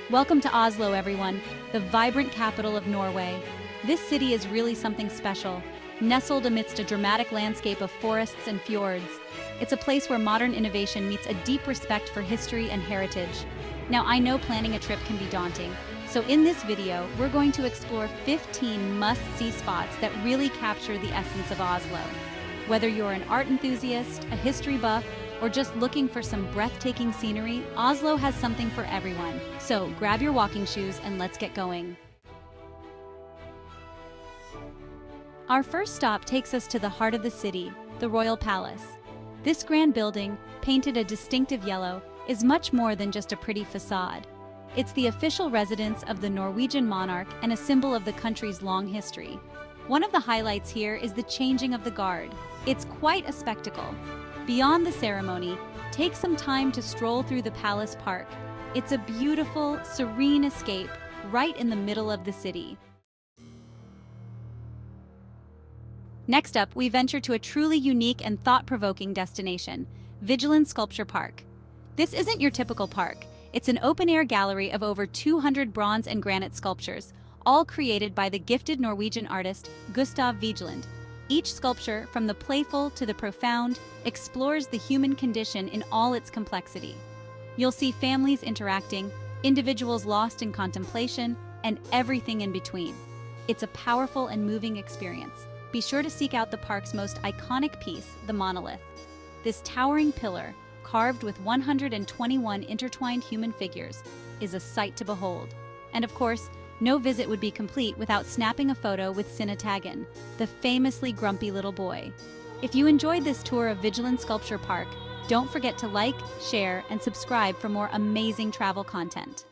Welcome to Oslo, everyone, the vibrant capital of Norway. This city is really something special, nestled amidst a dramatic landscape of forests and fjords. It's a place where modern innovation meets a deep respect for history and heritage. Now, I know planning a trip can be daunting, so in this video, we're going to explore 15 must-see spots that really capture the essence of Oslo. Whether you're an art enthusiast, a history buff, or just looking for some breathtaking scenery, Oslo has something for everyone. So grab your walking shoes and let's get going. Our first stop takes us to the heart of the city, the Royal Palace. This grand building, painted a distinctive yellow, is much more than just a pretty facade. It's the official residence of the Norwegian monarch and a symbol of the country's long history. One of the highlights here is the changing of the guard. It's quite a spectacle. Beyond the ceremony, take some time to stroll through the palace park. It's a beautiful, serene escape right in the middle of the city. Next up, we venture to a truly unique and thought-provoking destination, Vigeland Sculpture Park. This isn't your typical park. It's an open-air gallery of over 200 bronze and granite sculptures, all created by the gifted Norwegian artist Gustav Vigeland. Each sculpture, from the playful to the profound, explores the human condition in all its complexity. You'll see families interacting, individuals lost in contemplation, and everything in between. It's a powerful and moving experience. Be sure to seek out the park's most iconic piece, the monolith. This towering pillar, carved with 121 intertwined human figures, is a sight to behold. And of course, no visit would be complete without snapping a photo with Sinnataggen, the famously grumpy little boy. If you enjoyed this tour of Vigeland Sculpture Park, don't forget to like, share, and subscribe for more amazing travel content.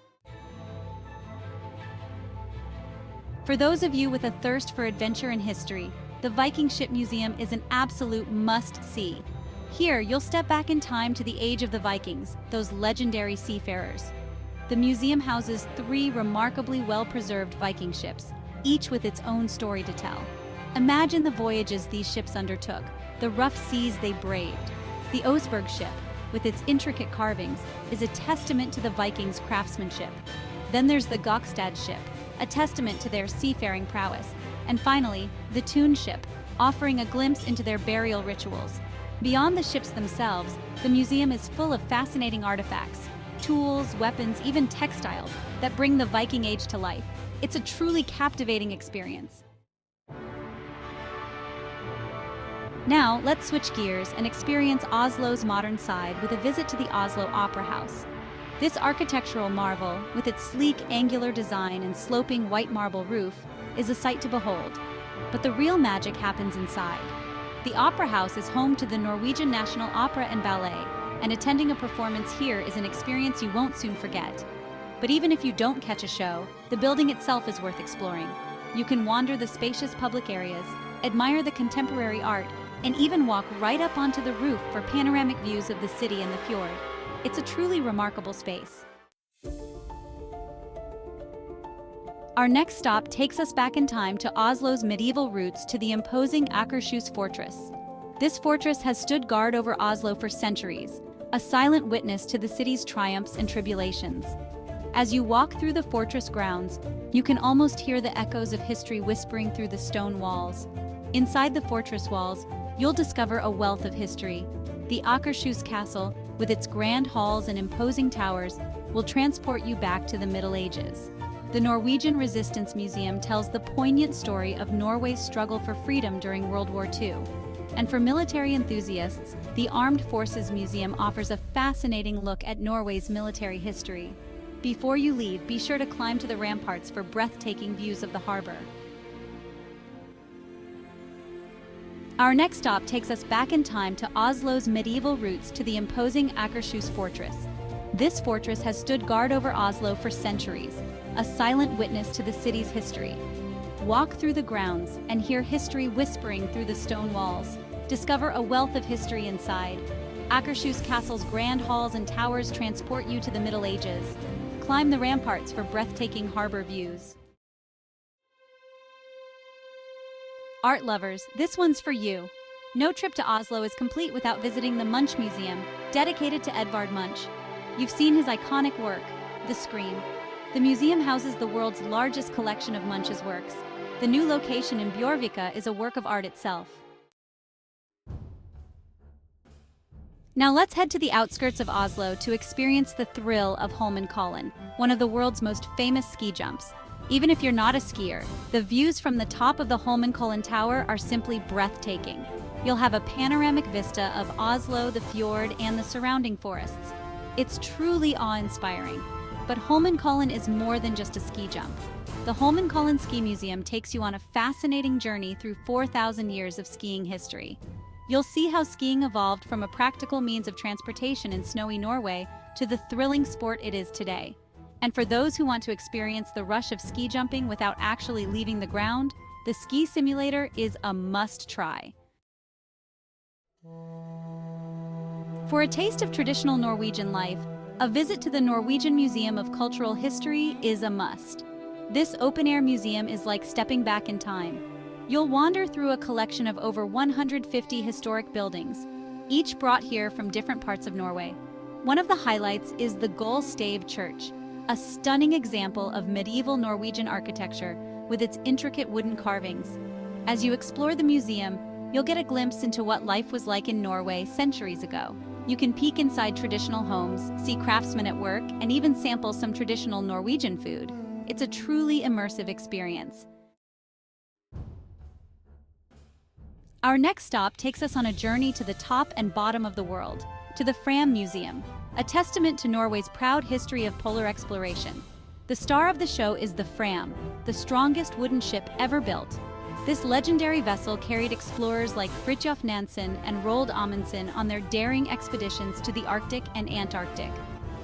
For those of you with a thirst for adventure and history, the Viking Ship Museum is an absolute must-see. Here, you'll step back in time to the age of the Vikings, those legendary seafarers. The museum houses 3 remarkably well-preserved Viking ships, each with its own story to tell. Imagine the voyages these ships undertook, the rough seas they braved. The Osberg ship, with its intricate carvings, is a testament to the Vikings' craftsmanship. Then there's the Gokstad ship, a testament to their seafaring prowess. And finally, the Tun ship, offering a glimpse into their burial rituals. Beyond the ships themselves, the museum is full of fascinating artifacts, tools, weapons, even textiles that bring the Viking Age to life. It's a truly captivating experience. Now, let's switch gears and experience Oslo's modern side with a visit to the Oslo Opera House. This architectural marvel, with its sleek, angular design and sloping white marble roof, is a sight to behold. But the real magic happens inside. The Opera House is home to the Norwegian National Opera and Ballet, and attending a performance here is an experience you won't soon forget. But even if you don't catch a show, the building itself is worth exploring. You can wander the spacious public areas, admire the contemporary art, and even walk right up onto the roof for panoramic views of the city and the fjord. It's a truly remarkable space. Our next stop takes us back in time to Oslo's medieval roots to the imposing Akershus Fortress. This fortress has stood guard over Oslo for centuries, a silent witness to the city's triumphs and tribulations. As you walk through the fortress grounds, you can almost hear the echoes of history whispering through the stone walls. Inside the fortress walls, you'll discover a wealth of history. The Akershus Castle, with its grand halls and imposing towers, will transport you back to the Middle Ages. The Norwegian Resistance Museum tells the poignant story of Norway's struggle for freedom during World War II. And for military enthusiasts, the Armed Forces Museum offers a fascinating look at Norway's military history. Before you leave, be sure to climb to the ramparts for breathtaking views of the harbor. Our next stop takes us back in time to Oslo's medieval roots to the imposing Akershus Fortress. This fortress has stood guard over Oslo for centuries, a silent witness to the city's history. Walk through the grounds and hear history whispering through the stone walls. Discover a wealth of history inside. Akershus Castle's grand halls and towers transport you to the Middle Ages. Climb the ramparts for breathtaking harbor views. Art lovers, this one's for you. No trip to Oslo is complete without visiting the Munch Museum, dedicated to Edvard Munch. You've seen his iconic work, The Scream. The museum houses the world's largest collection of Munch's works. The new location in Bjørvika is a work of art itself. Now let's head to the outskirts of Oslo to experience the thrill of Holmenkollen, one of the world's most famous ski jumps. Even if you're not a skier, the views from the top of the Holmenkollen Tower are simply breathtaking. You'll have a panoramic vista of Oslo, the fjord, and the surrounding forests. It's truly awe-inspiring. But Holmenkollen is more than just a ski jump. The Holmenkollen Ski Museum takes you on a fascinating journey through 4,000 years of skiing history. You'll see how skiing evolved from a practical means of transportation in snowy Norway to the thrilling sport it is today. And for those who want to experience the rush of ski jumping without actually leaving the ground, the ski simulator is a must-try. For a taste of traditional Norwegian life, a visit to the Norwegian Museum of Cultural History is a must. This open-air museum is like stepping back in time. You'll wander through a collection of over 150 historic buildings, each brought here from different parts of Norway. One of the highlights is the Gullstave Church, a stunning example of medieval Norwegian architecture with its intricate wooden carvings. As you explore the museum, you'll get a glimpse into what life was like in Norway centuries ago. You can peek inside traditional homes, see craftsmen at work, and even sample some traditional Norwegian food. It's a truly immersive experience. Our next stop takes us on a journey to the top and bottom of the world, to the Fram Museum, a testament to Norway's proud history of polar exploration. The star of the show is the Fram, the strongest wooden ship ever built. This legendary vessel carried explorers like Fridtjof Nansen and Roald Amundsen on their daring expeditions to the Arctic and Antarctic.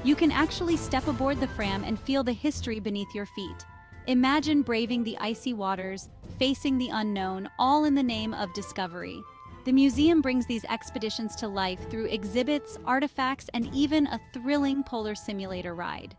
You can actually step aboard the Fram and feel the history beneath your feet. Imagine braving the icy waters, facing the unknown, all in the name of discovery. The museum brings these expeditions to life through exhibits, artifacts, and even a thrilling polar simulator ride.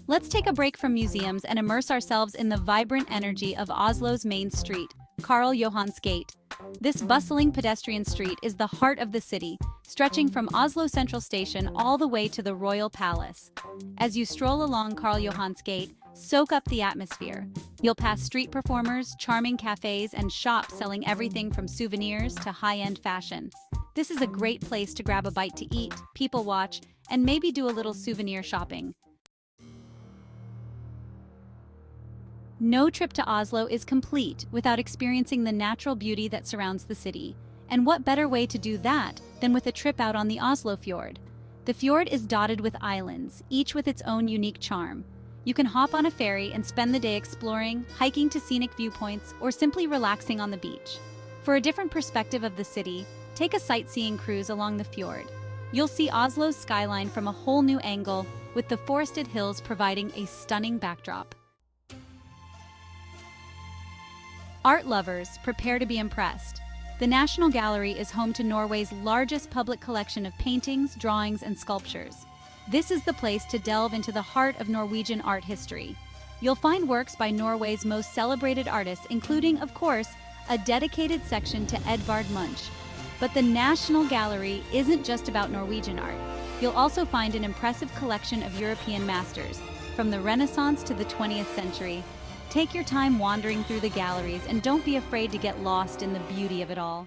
Let's take a break from museums and immerse ourselves in the vibrant energy of Oslo's main street, Karl Johans Gate. This bustling pedestrian street is the heart of the city, stretching from Oslo Central Station all the way to the Royal Palace. As you stroll along Karl Johans Gate, soak up the atmosphere. You'll pass street performers, charming cafes, and shops selling everything from souvenirs to high-end fashion. This is a great place to grab a bite to eat, people watch, and maybe do a little souvenir shopping. No trip to Oslo is complete without experiencing the natural beauty that surrounds the city. And what better way to do that than with a trip out on the Oslofjord? The fjord is dotted with islands, each with its own unique charm. You can hop on a ferry and spend the day exploring, hiking to scenic viewpoints, or simply relaxing on the beach. For a different perspective of the city, take a sightseeing cruise along the fjord. You'll see Oslo's skyline from a whole new angle, with the forested hills providing a stunning backdrop. Art lovers, prepare to be impressed. The National Gallery is home to Norway's largest public collection of paintings, drawings, and sculptures. This is the place to delve into the heart of Norwegian art history. You'll find works by Norway's most celebrated artists, including, of course, a dedicated section to Edvard Munch. But the National Gallery isn't just about Norwegian art. You'll also find an impressive collection of European masters, from the Renaissance to the 20th century. Take your time wandering through the galleries and don't be afraid to get lost in the beauty of it all.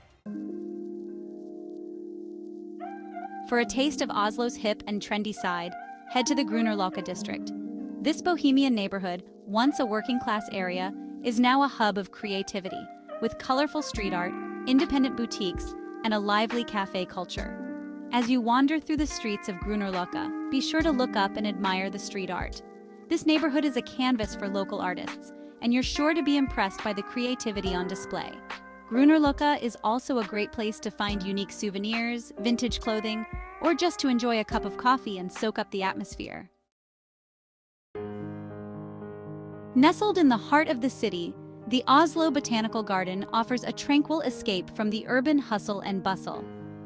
For a taste of Oslo's hip and trendy side, head to the Grünerløkka district. This bohemian neighborhood, once a working-class area, is now a hub of creativity, with colorful street art, independent boutiques, and a lively cafe culture. As you wander through the streets of Grünerløkka, be sure to look up and admire the street art. This neighborhood is a canvas for local artists, and you're sure to be impressed by the creativity on display. Grünerløkka is also a great place to find unique souvenirs, vintage clothing, or just to enjoy a cup of coffee and soak up the atmosphere. Nestled in the heart of the city, the Oslo Botanical Garden offers a tranquil escape from the urban hustle and bustle.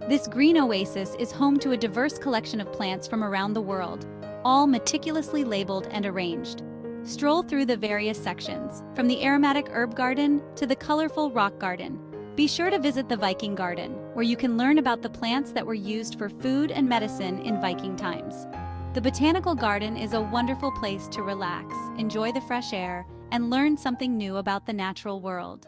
This green oasis is home to a diverse collection of plants from around the world, all meticulously labeled and arranged. Stroll through the various sections, from the aromatic herb garden to the colorful rock garden. Be sure to visit the Viking Garden, where you can learn about the plants that were used for food and medicine in Viking times. The Botanical Garden is a wonderful place to relax, enjoy the fresh air, and learn something new about the natural world.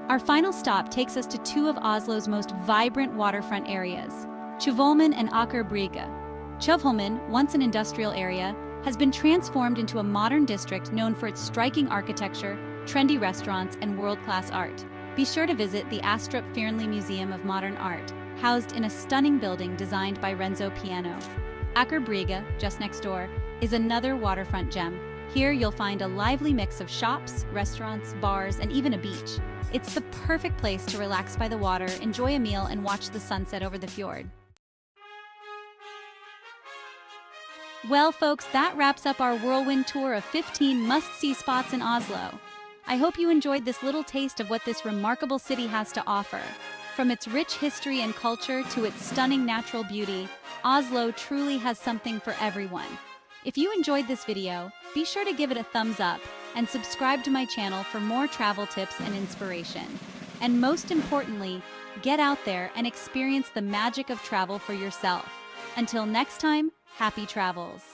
Our final stop takes us to two of Oslo's most vibrant waterfront areas, Tjuvholmen and Aker Brygge. Tjuvholmen, once an industrial area, has been transformed into a modern district known for its striking architecture, trendy restaurants, and world-class art. Be sure to visit the Astrup Fearnley Museum of Modern Art, housed in a stunning building designed by Renzo Piano. Aker Brygge, just next door, is another waterfront gem. Here you'll find a lively mix of shops, restaurants, bars, and even a beach. It's the perfect place to relax by the water, enjoy a meal, and watch the sunset over the fjord. Well, folks, that wraps up our whirlwind tour of 15 must-see spots in Oslo. I hope you enjoyed this little taste of what this remarkable city has to offer. From its rich history and culture to its stunning natural beauty, Oslo truly has something for everyone. If you enjoyed this video, be sure to give it a thumbs up and subscribe to my channel for more travel tips and inspiration. And most importantly, get out there and experience the magic of travel for yourself. Until next time, happy travels!